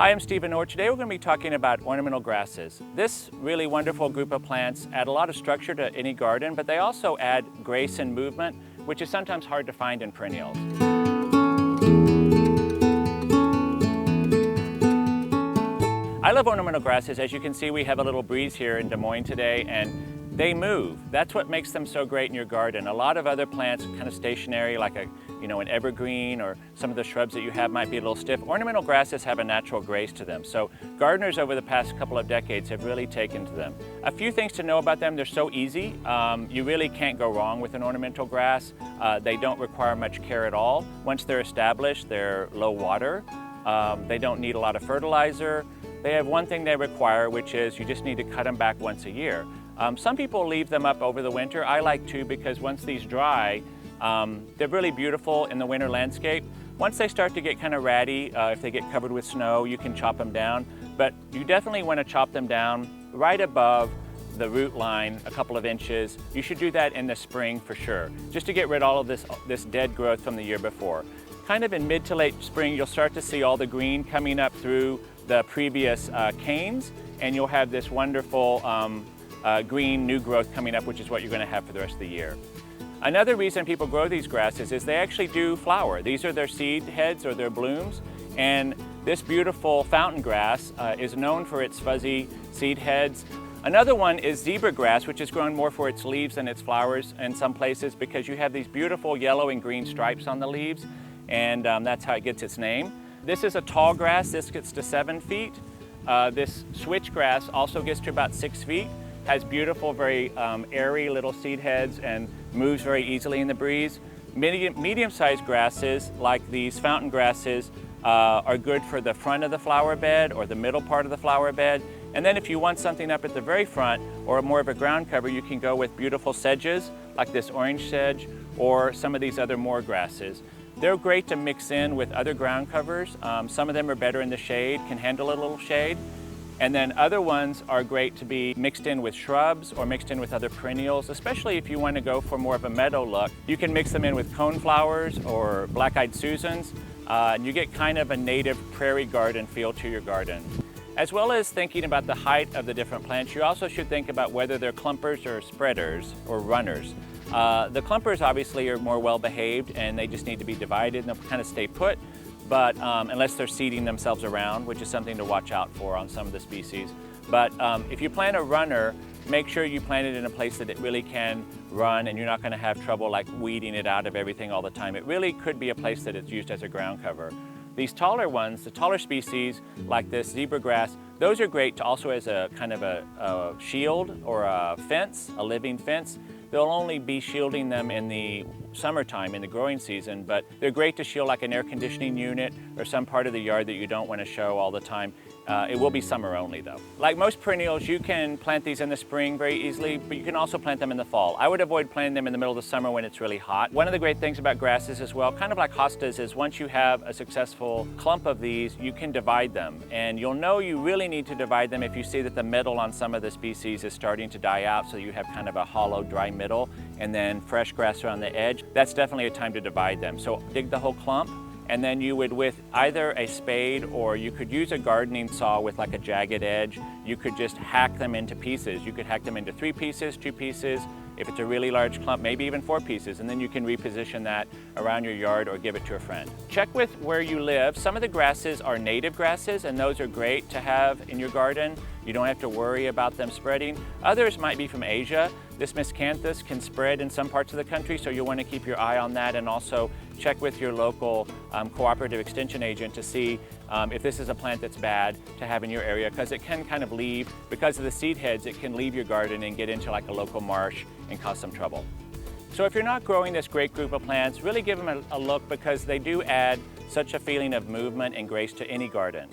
Hi, I'm Stephen Orr. Today we're going to be talking about ornamental grasses. This really wonderful group of plants add a lot of structure to any garden, but they also add grace and movement, which is sometimes hard to find in perennials. I love ornamental grasses. As you can see, we have a little breeze here in Des Moines today, and they move. That's what makes them so great in your garden. A lot of other plants kind of stationary, like an evergreen, or some of the shrubs that you have might be a little stiff. Ornamental grasses have a natural grace to them. So gardeners over the past couple of decades have really taken to them. A few things to know about them: they're so easy. You really can't go wrong with an ornamental grass. They don't require much care at all. Once they're established, they're low water. They don't need a lot of fertilizer. They have one thing they require, which is you just need to cut them back once a year. Some people leave them up over the winter. I like to, because once these dry, they're really beautiful in the winter landscape. Once they start to get kind of ratty, if they get covered with snow, you can chop them down. But you definitely want to chop them down right above the root line, a couple of inches. You should do that in the spring for sure, just to get rid of all of this dead growth from the year before. Kind of in mid to late spring, you'll start to see all the green coming up through the previous canes, and you'll have this wonderful green new growth coming up, which is what you're going to have for the rest of the year. Another reason people grow these grasses is they actually do flower. These are their seed heads or their blooms, and this beautiful fountain grass is known for its fuzzy seed heads. Another one is zebra grass, which is grown more for its leaves than its flowers in some places, because you have these beautiful yellow and green stripes on the leaves, and that's how it gets its name. This is a tall grass. This gets to 7 feet. This switchgrass also gets to about 6 feet. Has beautiful, very airy little seed heads and moves very easily in the breeze. Medium-sized grasses, like these fountain grasses, are good for the front of the flower bed or the middle part of the flower bed. And then if you want something up at the very front or more of a ground cover, you can go with beautiful sedges, like this orange sedge, or some of these other moor grasses. They're great to mix in with other ground covers. Some of them are better in the shade, can handle a little shade. And then other ones are great to be mixed in with shrubs or mixed in with other perennials, especially if you want to go for more of a meadow look. You can mix them in with coneflowers or black-eyed Susans, and you get kind of a native prairie garden feel to your garden. As well as thinking about the height of the different plants, you also should think about whether they're clumpers or spreaders or runners. The clumpers obviously are more well-behaved, and they just need to be divided and they'll kind of stay put. But unless they're seeding themselves around, which is something to watch out for on some of the species. But if you plant a runner, make sure you plant it in a place that it really can run, and you're not going to have trouble like weeding it out of everything all the time. It really could be a place that it's used as a ground cover. These taller ones, the taller species like this zebra grass, those are great to also as a kind of a shield or a fence, a living fence. They'll only be shielding them in the summertime, in the growing season, but they're great to shield like an air conditioning unit or some part of the yard that you don't want to show all the time. It will be summer only though. Like most perennials, you can plant these in the spring very easily, but you can also plant them in the fall. I would avoid planting them in the middle of the summer when it's really hot. One of the great things about grasses as well, kind of like hostas, is once you have a successful clump of these, you can divide them. And you'll know you really need to divide them if you see that the middle on some of the species is starting to die out, so you have kind of a hollow, dry middle, and then fresh grass around the edge. That's definitely a time to divide them. So dig the whole clump, and then you would, with either a spade or you could use a gardening saw with like a jagged edge, you could just hack them into pieces. You could hack them into 3 pieces, 2 pieces, if it's a really large clump, maybe even 4 pieces, and then you can reposition that around your yard or give it to a friend. Check with where you live. Some of the grasses are native grasses, and those are great to have in your garden. You don't have to worry about them spreading. Others might be from Asia. This miscanthus can spread in some parts of the country, so you'll want to keep your eye on that, and also check with your local cooperative extension agent to see if this is a plant that's bad to have in your area, because it can kind of leave, because of the seed heads, it can leave your garden and get into like a local marsh and cause some trouble. So if you're not growing this great group of plants, really give them a look, because they do add such a feeling of movement and grace to any garden.